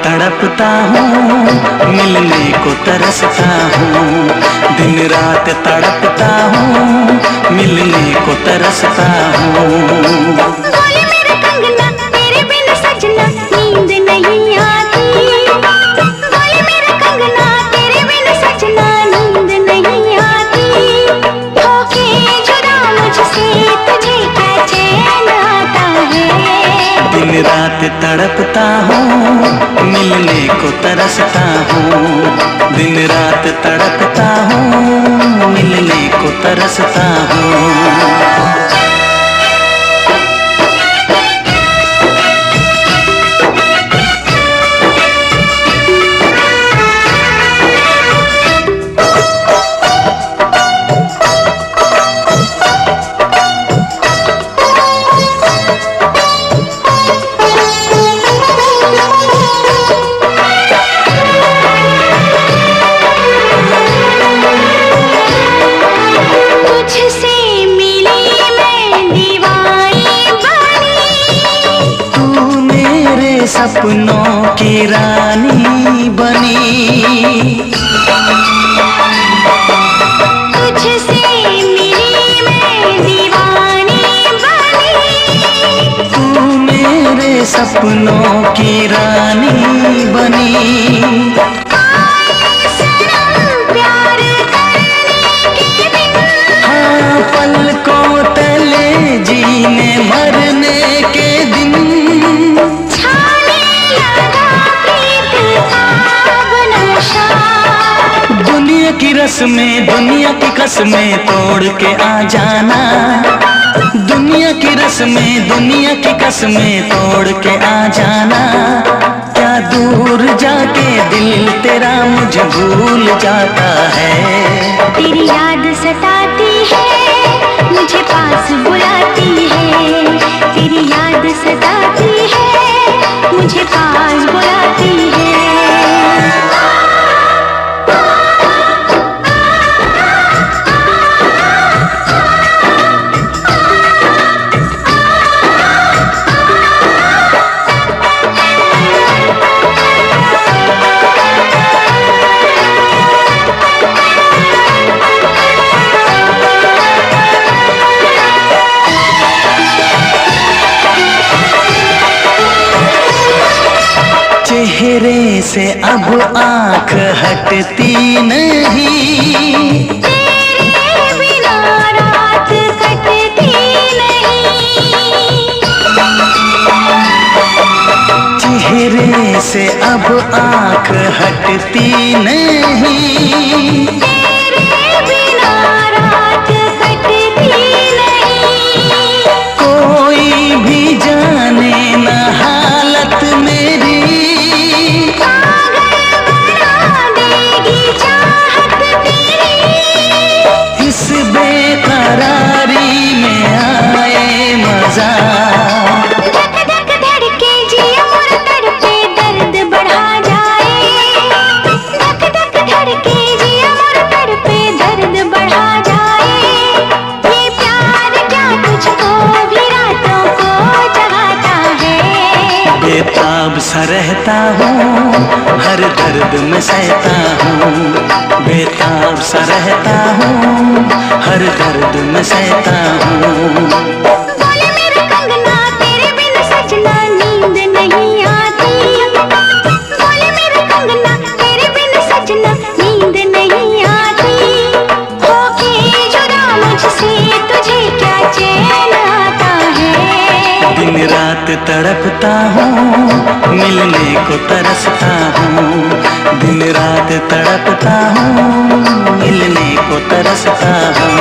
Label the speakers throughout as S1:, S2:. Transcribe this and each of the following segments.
S1: तड़पता हूँ, मिलने को तरसता हूँ। दिन रात तड़पता हूँ, मिलने को तरसता हूँ।
S2: बोले मेरे कंगना, तेरे बिन सजना नींद नहीं आती। बोले मेरे कंगना, तेरे बिन सजना नींद नहीं आती। होके जुदा मुझसे तुझे क्या चैन आता है।
S1: दिन रात तड़पता हूँ, मिलने को तरसता हूँ। दिन रात तड़पता हूँ, मिलने को तरसता हूँ। सपनों की रानी बनी,
S2: तुझसे मिली मैं दीवानी बनी।
S1: तू मेरे सपनों की रानी बनी।
S2: प्यार करने के दिन,
S1: हाँ पलकों तले जीने मरने के दिन। दुनिया की रस्में, दुनिया की कसमें तोड़ के आ जाना। दुनिया की रस्में, दुनिया की कसमें तोड़ के आ जाना। क्या दूर जाके दिल तेरा मुझे भूल जाता है।
S2: तेरी याद सताती है, मुझे पास बुलाती है। तेरी याद सताती है, मुझे पास बुलाती है।
S1: चेहरे से अब आँख हटती नहीं,
S2: तेरे बिना रात कटती नहीं।
S1: चेहरे से अब आँख हटती नहीं।
S2: तेरे बिना रात कटती नहीं।
S1: कोई भी जाने न हालत मेरी, इस बेकरारी में आए मजा।
S2: धक धक धड़के जिया मोर तड़पे दर्द बढ़ा जाए। धक धक धड़के जिया मोर तड़पे दर्द बढ़ा जाए। ये प्यार क्या तुझको भी रातों को जगाता है।
S1: बेताब सा रहता हूँ, हर दर्द में सहता हूँ। बेताब सा रहता हूँ, हर दर्द में सहता हूँ।
S2: बोले मेरे कंगना, तेरे बिन सजना नींद नहीं आती। बोले मेरे कंगना, तेरे बिन सजना नींद नहीं आती। होके जुदा मुझसे तुझे क्या चैन आता है।
S1: दिन रात तड़पता हूँ, मिलने को तरसता हूँ। दिन रात तड़पता हूँ, मिलने को तरसता हूँ।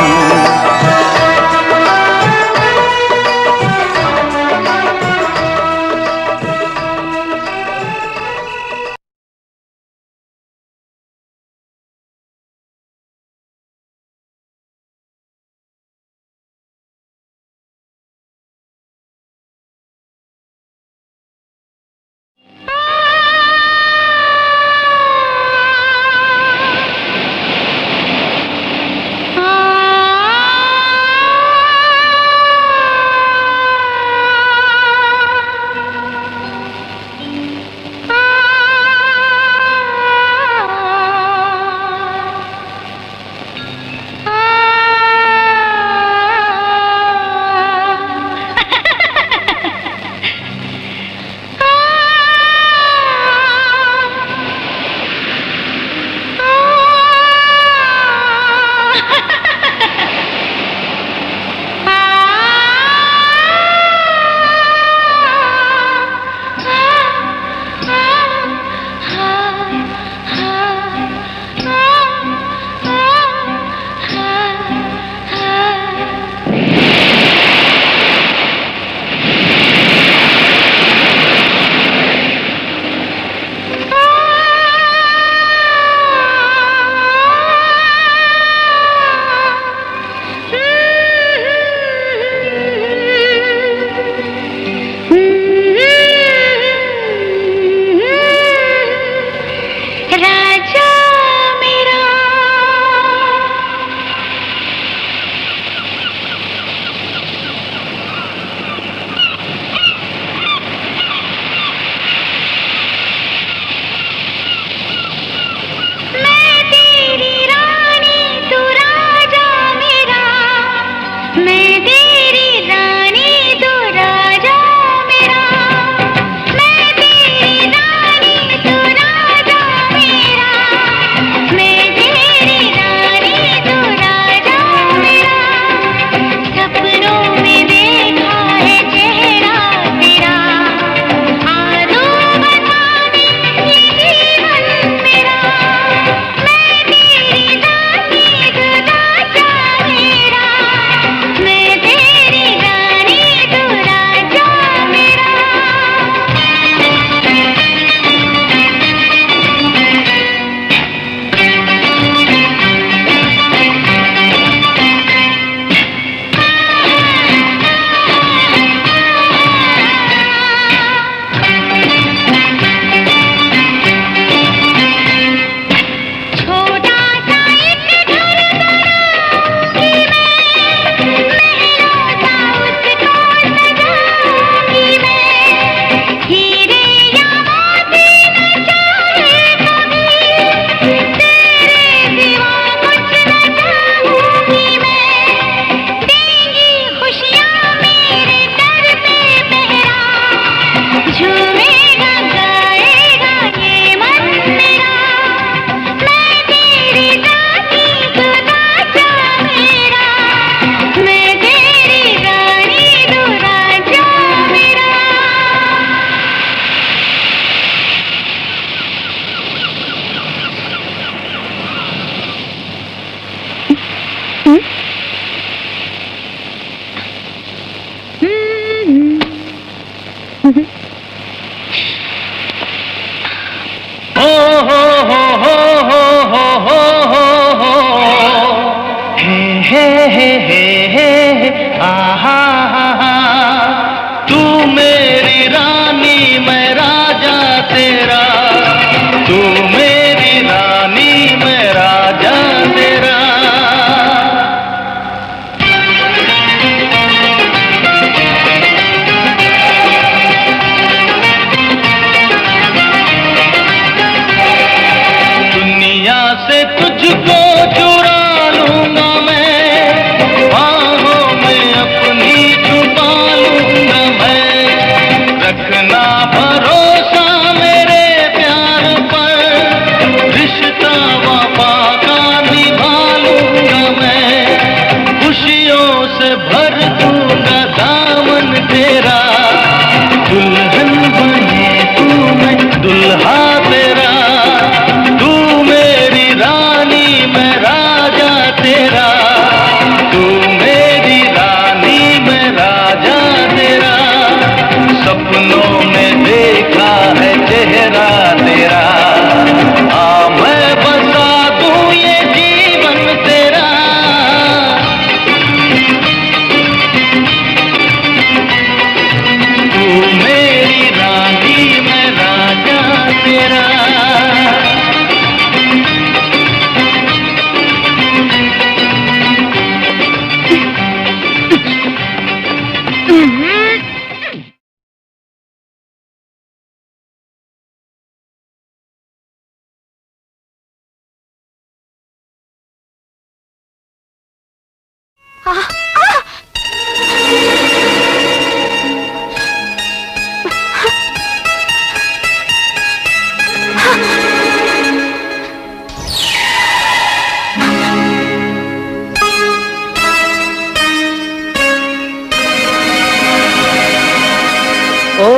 S1: ओ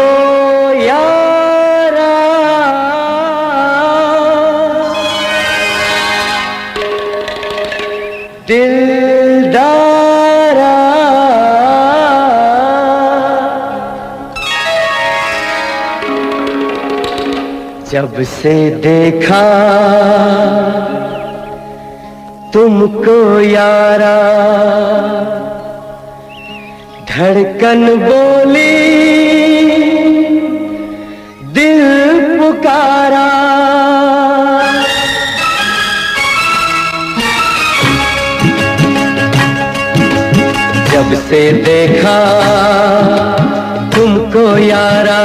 S1: यारा दिलदारा जब से देखा तुमको यारा धड़कन बोली दिल पुकारा जब से देखा तुमको यारा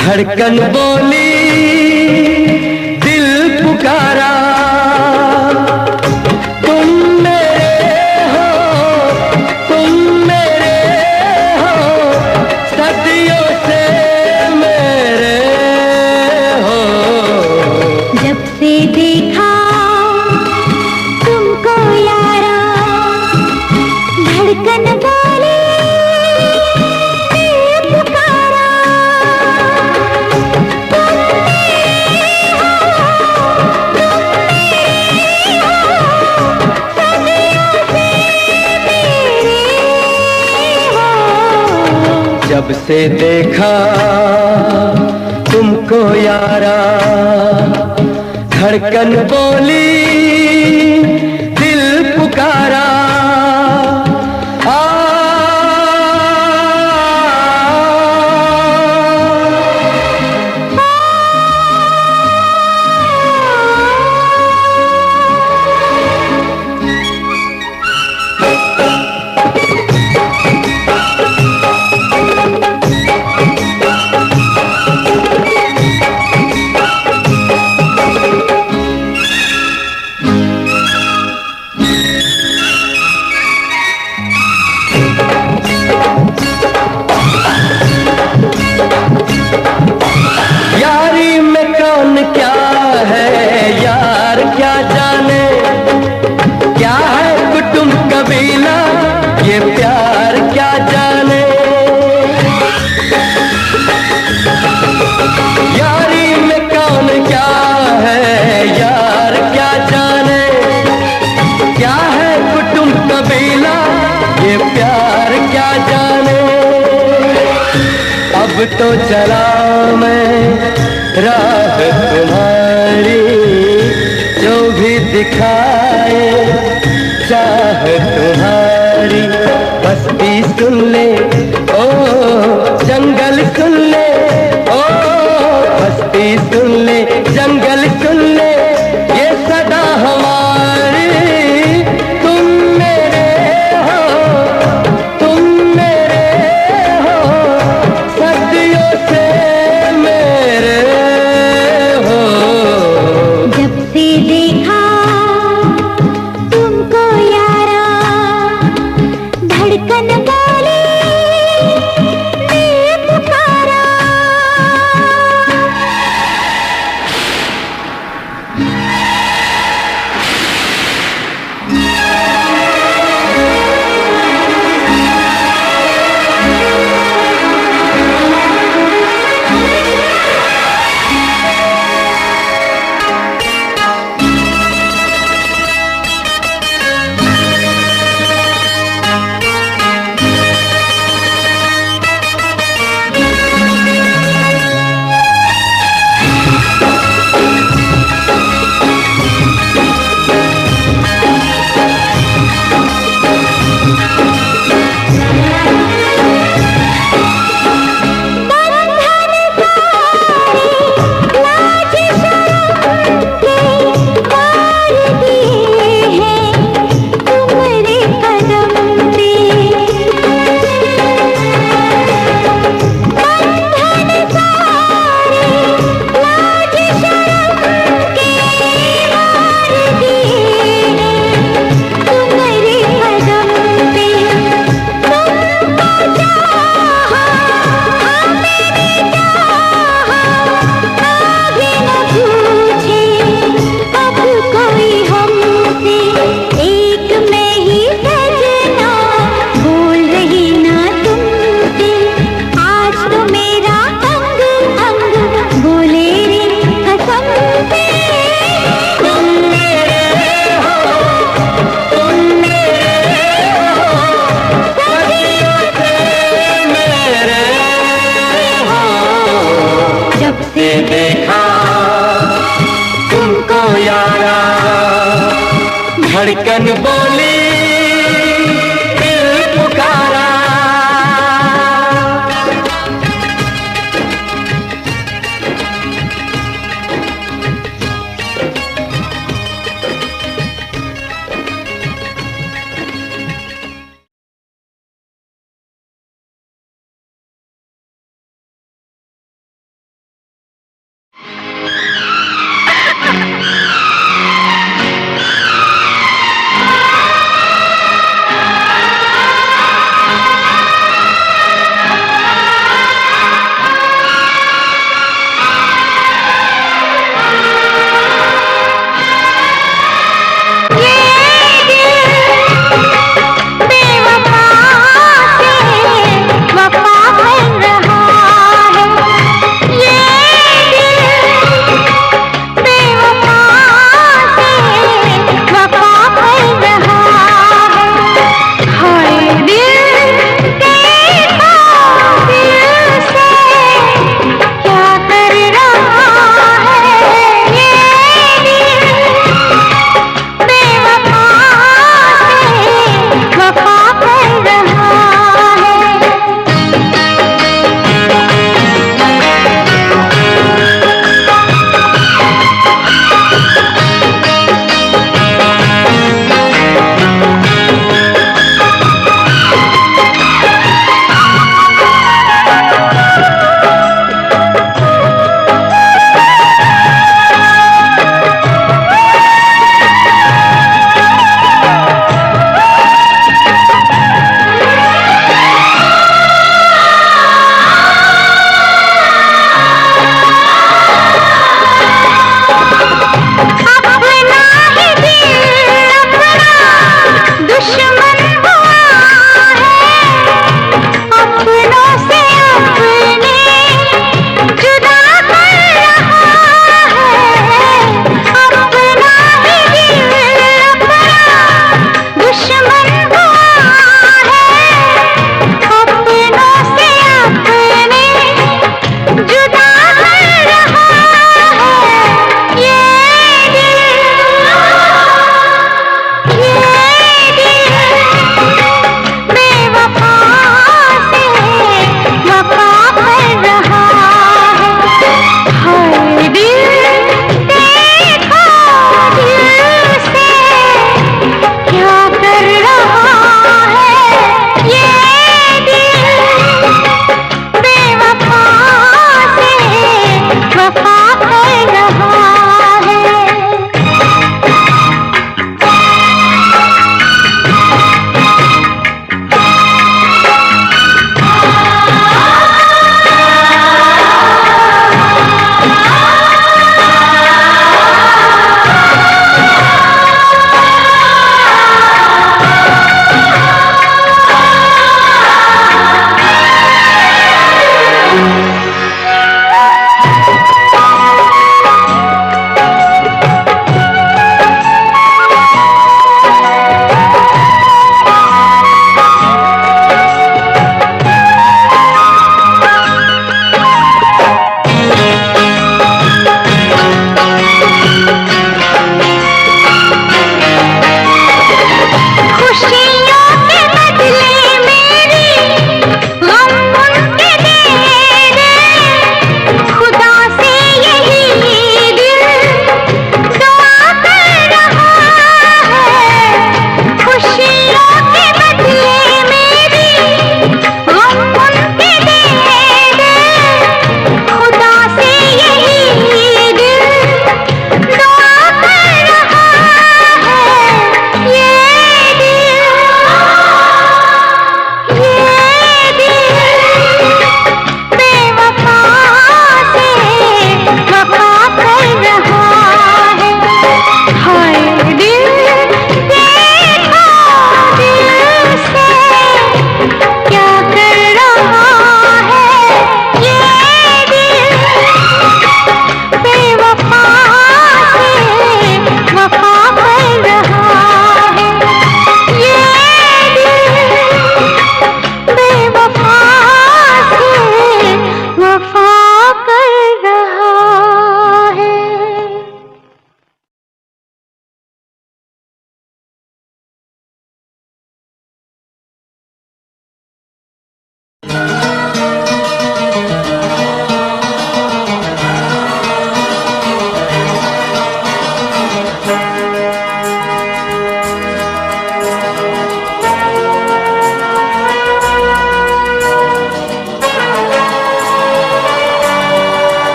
S1: धड़कन बोली दिल पुकारा तुम मेरे हो सदियों से मेरे हो
S2: जब से देखा तुमको यारा धड़कन बोली दिल पुकारा
S1: जब से देखा तुमको यारा धड़कन बोली दिल पुकारा यारी में कौन क्या है यार क्या जाने क्या है कुटुंब कबीला ये प्यार क्या जाने यारी में कौन क्या है यार क्या जाने क्या है कुटुंब कबीला ये प्यार क्या जाने अब तो चला मैं राह तुम्हारी जो भी दिखाए चाह तुम्हारी बस्ती सुन ले ओ जंगल सुन ले ओ बस्ती सुन ले जंगल सुन ले ये सदा हमारी तुम मेरे हो सदियों से मेरे हो
S2: जब से देखा तुमको यारा धड़कन बोली दिल पुकारा
S1: धड़कन बोली दिल पुकारा।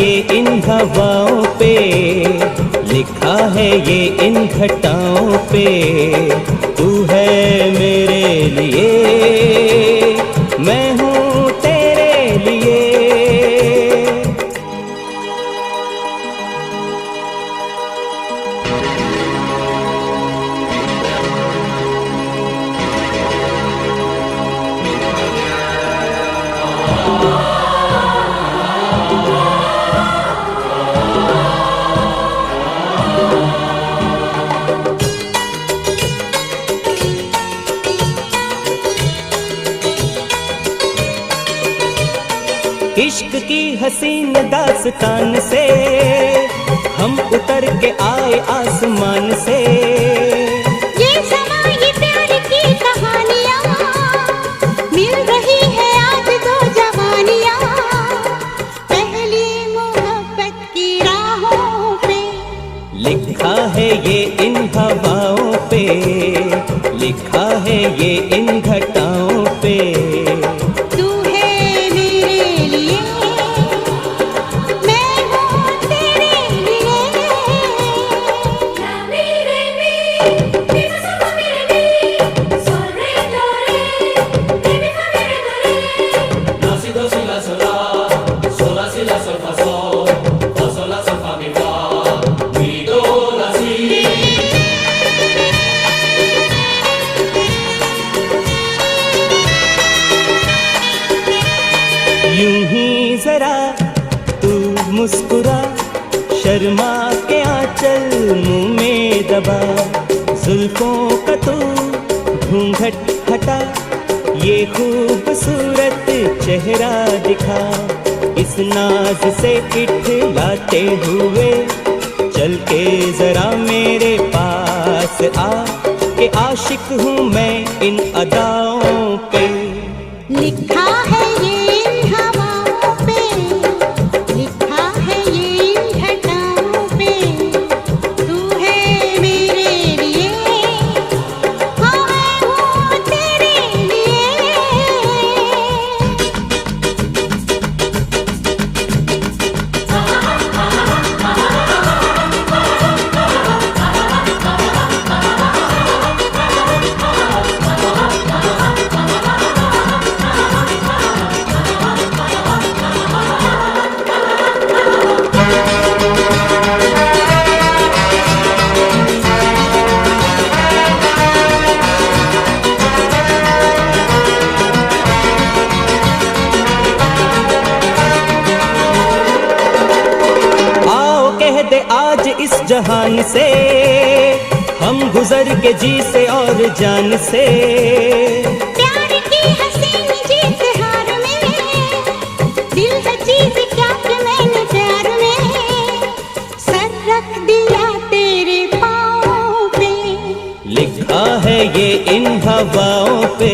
S3: ये इन हवाओं पे, लिखा है ये इन घटाओं पे। तू है मेरे लिए, मैं हूँ तेरे लिए। इश्क की हसीन दास्तान से हम उतर के आए आसमान से।
S2: ये समा ये प्यार की कहानियाँ, मिल रही है आज दो जवानियाँ, पहली मोहब्बत की राहों पे।
S3: लिखा है ये इन हवाओं पे, लिखा है ये इन घटाओं पे।
S2: तू है मेरे लिए, मैं हूँ तेरे लिए।
S3: यूं ही जरा तू मुस्कुरा, शर्मा के आंचल मुंह में दबा। जुल्फों का तू घूंघट हटा, ये खूबसूरत चेहरा दिखा। इस नाज से इठलाते हुए चल के जरा मेरे पास आ, कि आशिक हूँ मैं इन अदाओं पे।
S2: लिखा है ये इन हवाओं पे, लिखा है ये इन घटाओं पे। तू है मेरे लिए, हाँ मैं हूँ तेरे लिए।
S3: दे आज इस जहान से, हम गुजर के जी से और जान से।
S2: प्यार की हसीन जीत हार में, दिल है चीज क्या कि मैंने प्यार में सर रख दिया तेरे पाँव पे।
S3: लिखा है ये इन हवाओं पे,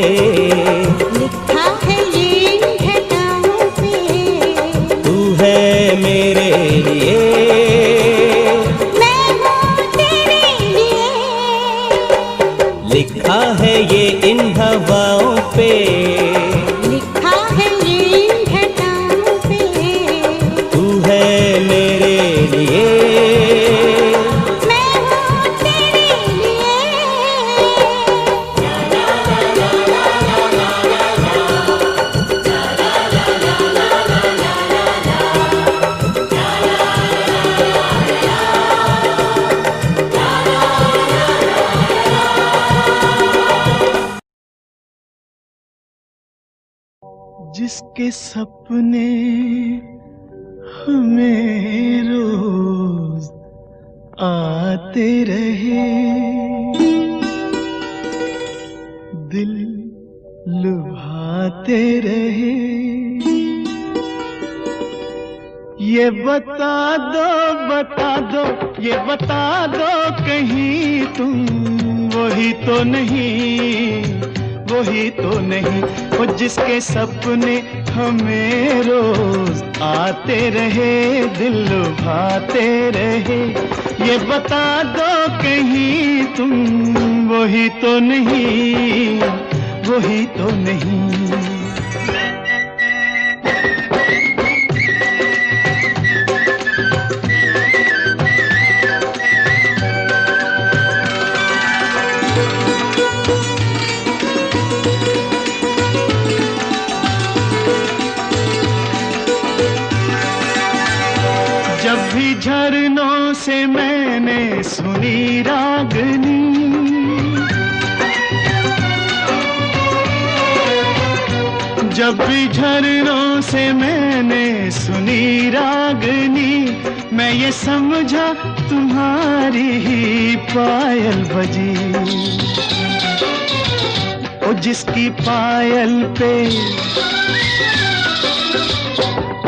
S2: लिखा है ये इन घटाओं पे।
S3: तू है मेरे लिए, लिखा है ये इन हवाओं पे,
S2: लिखा है ये इन घटाओं पे।
S3: तू है मेरे लिए,
S2: मैं हूँ तेरे लिए।
S1: जिसके सपने हमें रोज आते रहे, दिल लुभाते रहे। ये बता दो, ये बता दो कहीं तुम वही तो नहीं, वही तो नहीं। वो जिसके सपने हमें रोज आते रहे, दिल लुभाते रहे। ये बता दो कहीं तुम वही तो नहीं, वही तो नहीं। से मैंने सुनी रागनी, जब भी झरनों से मैंने सुनी रागनी, मैं ये समझा तुम्हारी ही पायल बजी। ओ जिसकी पायल पे,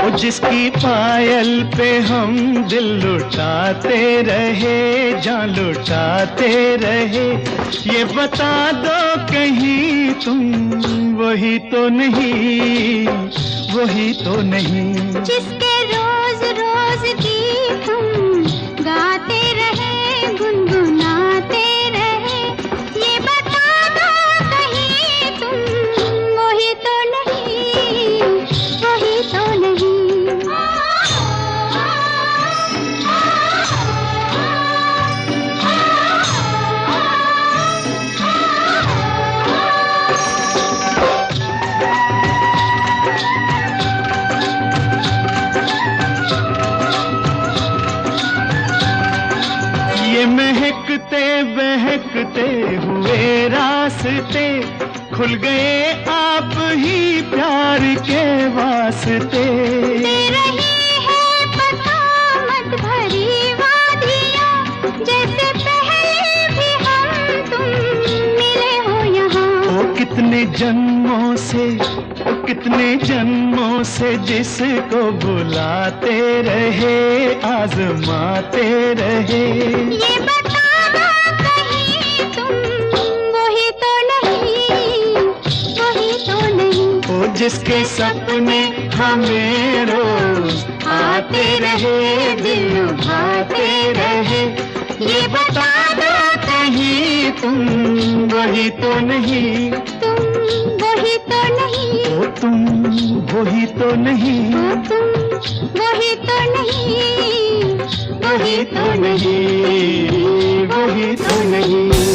S1: ओ जिसकी पायल पे हम दिल लुटाते रहे, जान लुटाते रहे, ये बता दो कहीं तुम वही तो नहीं, वही तो नहीं।
S2: जिसके रोज रोज गीत तुम गाते रहे, गुनगुनाते रहे, ये बता दो कहीं तुम वही तो नहीं, वही तो नहीं।
S1: ये महकते बहकते हुए रास्ते खुल गए आप ही प्यार के वास्ते।
S2: दे रही है पता मत भरी वादियाँ, जैसे पहले भी हम तुम मिले हो यहाँ।
S1: ओ कितने जन्मों से, ओ कितने जन्मों से जिसको बुलाते रहे, आजमाते रहे,
S2: ये बता दो कहीं तुम वही तो नहीं, वही तो नहीं।
S1: ओ जिसके सपने हमें रोज आते रहे, दिल लुभाते रहे, ये बता दो कहीं तुम वही तो नहीं,
S2: तुम वही तो नहीं,
S1: ओ तुम वही तो नहीं,
S2: ओ तुम वही तो नहीं,
S1: वही तो नहीं, वही तो नहीं।